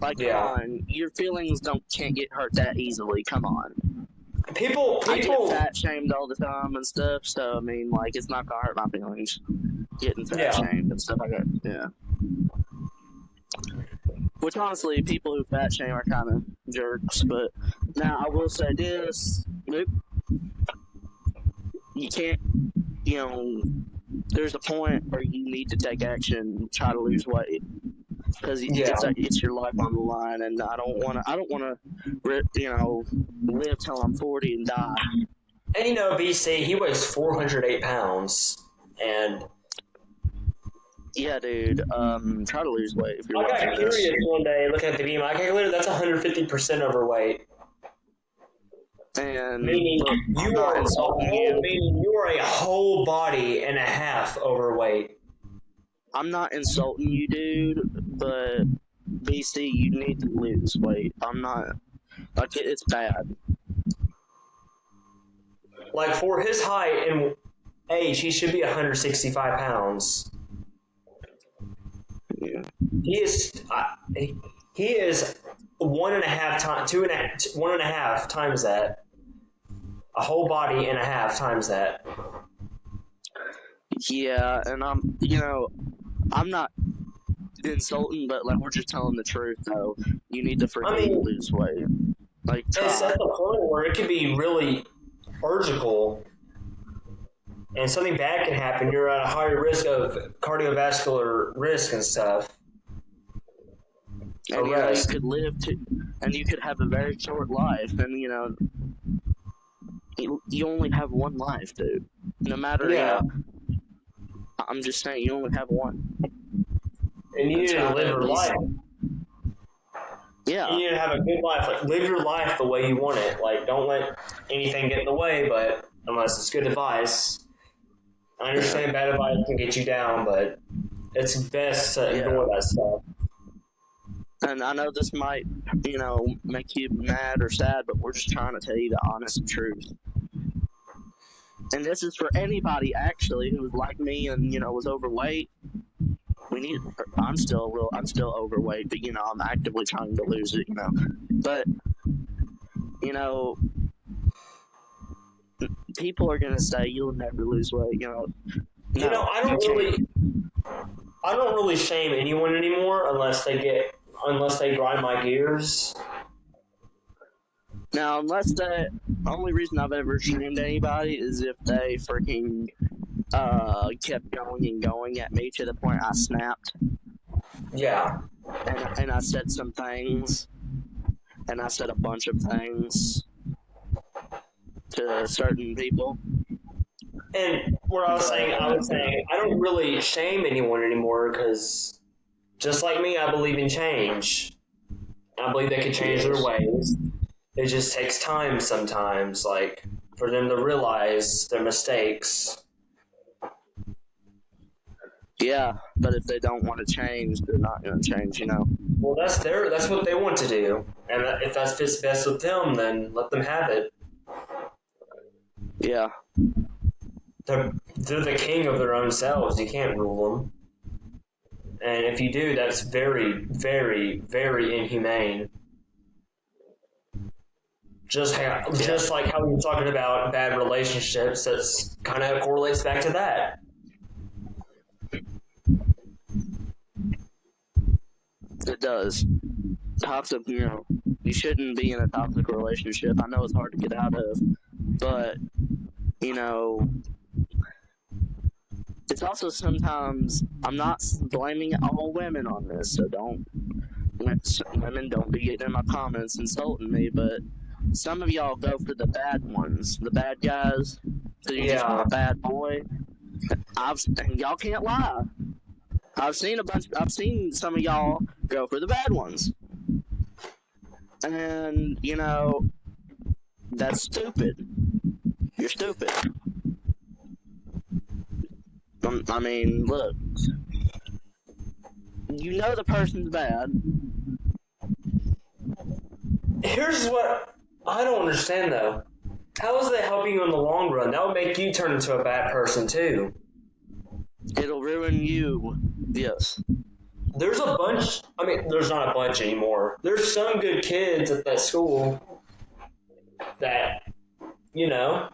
A: Like, come
B: Yeah.
A: on. Your feelings can't get hurt that easily. Come on.
B: People,
A: I get fat shamed all the time and stuff, so I mean, like, it's not gonna hurt my feelings getting fat shamed and stuff like that. Yeah. Which honestly, people who fat shame are kind of jerks. But now I will say this: you can't, you know, there's a point where you need to take action, and try to lose weight, because it's your life on the line, and I don't want to, live till I'm 40 and die.
B: And you know, BC, he weighs 408 pounds, and
A: yeah, dude, try to lose weight if you're
B: I
A: watching
B: got curious one day looking at the BMI calculator. That's 150% overweight.
A: And
B: meaning
A: look, you are
B: meaning you are a whole body and a half overweight.
A: I'm not insulting you, dude, but BC, you need to lose weight. I'm not, like, it's bad.
B: Like, for his height and age, he should be 165 pounds.
A: Yeah.
B: He is 1.5 times that. A whole body and a half times that.
A: Yeah, and I'm not insulting, but like, we're just telling the truth, though. You need to freaking lose weight. Like, try.
B: It's at the point where it could be really urgical, and something bad can happen. You're at a higher risk of cardiovascular risk and stuff.
A: And you could live and you could have a very short life, and you only have one life, dude. No matter, I'm just saying, you only have one.
B: And you need to live your life.
A: Yeah.
B: You need to have a good life. Like, live your life the way you want it. Like, don't let anything get in the way, but unless it's good advice. I understand bad advice can get you down, but it's best to ignore that stuff.
A: And I know this might, make you mad or sad, but we're just trying to tell you the honest truth. And this is for anybody, actually, who's like me and, was overweight. I'm still overweight, but, I'm actively trying to lose it, But, people are going to say you'll never lose weight,
B: I don't really shame anyone anymore unless they grind my gears.
A: Now, the only reason I've ever shamed anybody is if they freaking kept going and going at me to the point I snapped.
B: Yeah.
A: And I said some things, and I said a bunch of things to certain people.
B: And what I was saying, I don't really shame anyone anymore, because just like me, I believe in change. I believe they can change their ways. It just takes time sometimes, like, for them to realize their mistakes.
A: Yeah, but if they don't want to change, they're not going to change,
B: Well, that's what they want to do. And if that fits best with them, then let them have it.
A: Yeah.
B: They're the king of their own selves. You can't rule them. And if you do, that's very, very, very inhumane. Just like how we were talking about bad relationships, that's kind of correlates back to that.
A: It does. toxic, you shouldn't be in a toxic relationship. I know it's hard to get out of, but, you know, it's also sometimes, I'm not blaming all women on this, so women don't be getting in my comments insulting me, but some of y'all go for the bad ones, the bad guys, because you just want
B: Yeah.
A: a bad boy. And y'all can't lie. I've seen some of y'all go for the bad ones. And, that's stupid. You're stupid. I mean, look. You know the person's bad.
B: Here's what I don't understand though. How is that helping you in the long run? That would make you turn into a bad person too.
A: It'll ruin you. Yes.
B: There's a bunch. I mean, there's not a bunch anymore. There's some good kids at that school that, you know.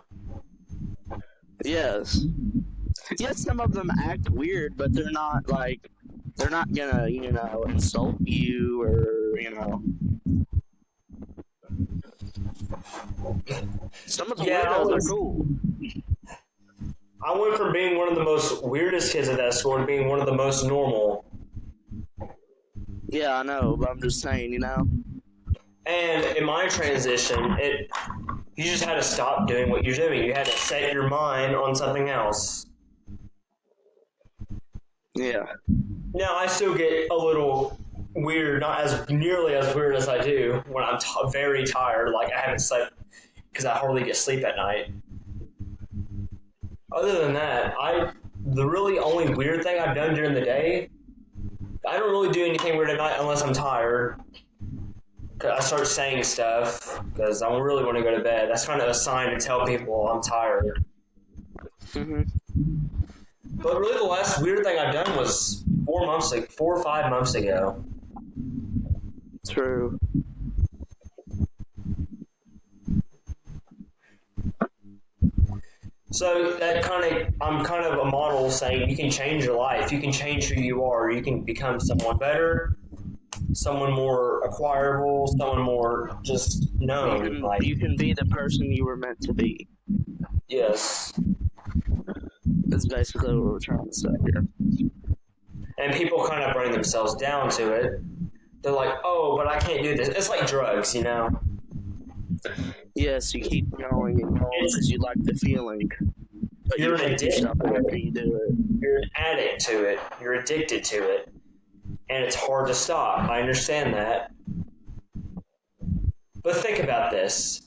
A: Yes. Yes, some of them act weird, but they're not gonna, insult you or. Some of the
B: Yeah,
A: weirdos are cool.
B: I went from being one of the most weirdest kids at that school to being one of the most normal.
A: Yeah, I know, but I'm just saying,
B: And in my transition, you just had to stop doing what you're doing. You had to set your mind on something else.
A: Yeah.
B: Now I still get a little weird, not as nearly as weird as I do when I'm very tired. Like I haven't slept because I hardly get sleep at night. Other than that, the really only weird thing I've done during the day, I don't really do anything weird at night unless I'm tired. I start saying stuff because I really want to go to bed. That's kind of a sign to tell people I'm tired.
A: Mhm.
B: But really, the last weird thing I've done was 4 or 5 months ago.
A: True.
B: So I'm kind of a model saying you can change your life. You can change who you are. You can become someone better, someone more acquirable, someone more just known.
A: You can be the person you were meant to be.
B: Yes.
A: That's basically what we're trying to say here.
B: And people kind of bring themselves down to it. They're like, oh, but I can't do this. It's like drugs,
A: Yes, you keep going and going because you like the feeling. But you hate yourself after you do it.
B: You're an addict to it. You're addicted to it. And it's hard to stop. I understand that. But think about this.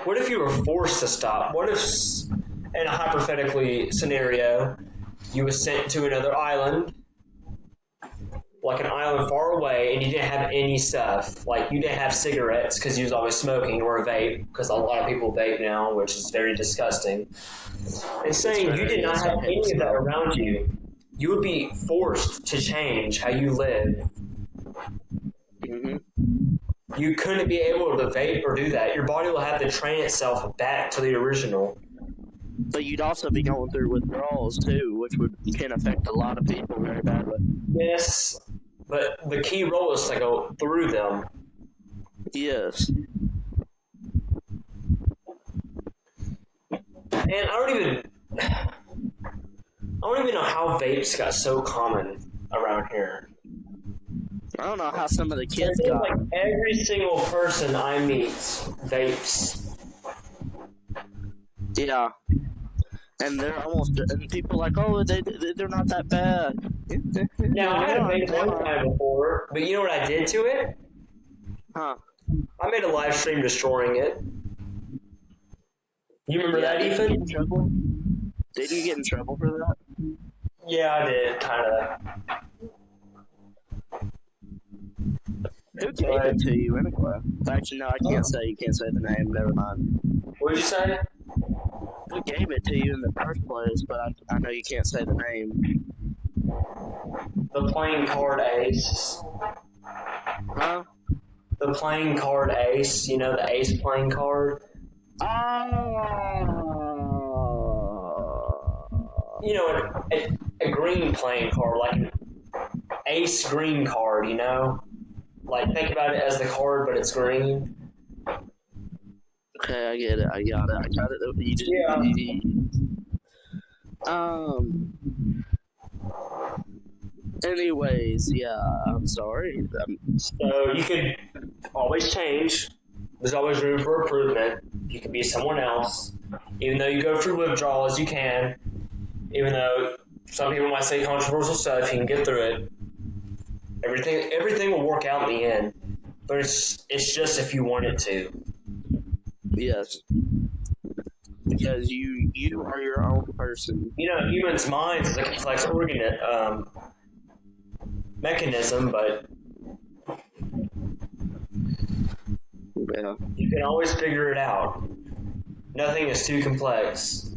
B: What if you were forced to stop? What if, in a hypothetically scenario, you were sent to another island, like an island far away, and you didn't have any stuff. Like, you didn't have cigarettes because you was always smoking, or a vape, because a lot of people vape now, which is very disgusting. And saying you did not have any of that around you, you would be forced to change how you live.
A: Mm-hmm.
B: You couldn't be able to vape or do that. Your body will have to train itself back to the original.
A: But you'd also be going through withdrawals too, which can affect a lot of people very badly.
B: Yes, but the key role is to go through them.
A: Yes.
B: And I don't even know how vapes got so common around here.
A: I don't know how some of the kids got.
B: Like every single person I meet vapes.
A: Yeah. And they're and people are like, oh, they're not that bad.
B: Now, I had a vape one time before, but you know what I did to it?
A: Huh.
B: I made a live stream destroying it. You remember that,
A: Did
B: Ethan?
A: you get in trouble? Did you get in trouble for that?
B: Yeah, I did, kind of.
A: Who gave it to you anyway? Actually, no, I can't say. You can't say the name. Never mind.
B: What did you say?
A: Who gave it to you in the first place? But I know you can't say the name.
B: The playing card ace.
A: Huh?
B: The playing card ace. You know, the ace playing card? You know, a green playing card, like an ace green card, you know? Like, think about it as the card, but it's green.
A: Okay, I get it. I got it. I got it. You just,
B: Yeah.
A: Anyways, yeah. I'm sorry.
B: So you could always change. There's always room for improvement. You can be someone else. Even though you go through withdrawals, you can. Even though some people might say controversial stuff, you can get through it. Everything will work out in the end. But it's just if you want it to.
A: Yes, because you are your own person.
B: You know, humans' minds is a complex mechanism, but
A: Yeah.
B: you can always figure it out. Nothing is too complex.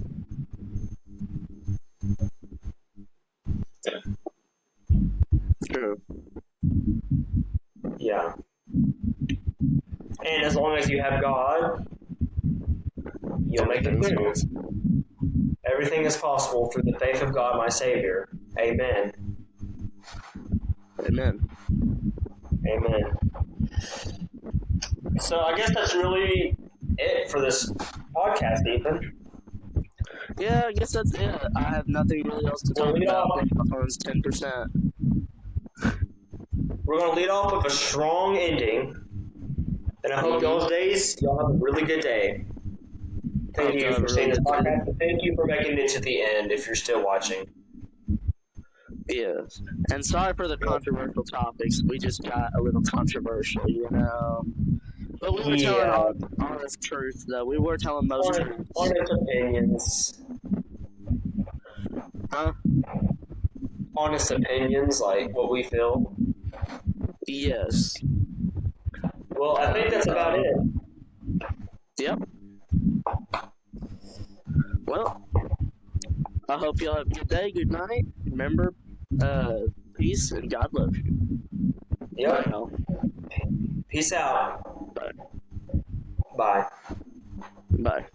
A: True.
B: Yeah. And as long as you have God, you'll make it through. Everything is possible through the faith of God, my Savior. Amen.
A: Amen.
B: Amen. So I guess that's really it for this podcast, Ethan.
A: Yeah, I guess that's it. I have nothing really else to
B: We'll
A: talk
B: lead
A: about.
B: off.
A: My phone's 10%.
B: We're going to lead off with a strong ending. And I hope y'all's days, y'all have a really good day. Thank you for seeing this podcast. And thank you for making it to the end if you're still watching.
A: Yes. And sorry for the controversial topics. We just got a little controversial, you know. But we were telling honest truth, though. We were telling most truth.
B: Honest opinions.
A: Huh?
B: Honest opinions, like what we feel.
A: Yes.
B: Well, I think that's about it.
A: Yep. Well, I hope y'all have a good day, good night. Remember, peace and God loves you.
B: Yep.
A: Bye now.
B: Peace out.
A: Bye.
B: Bye.
A: Bye.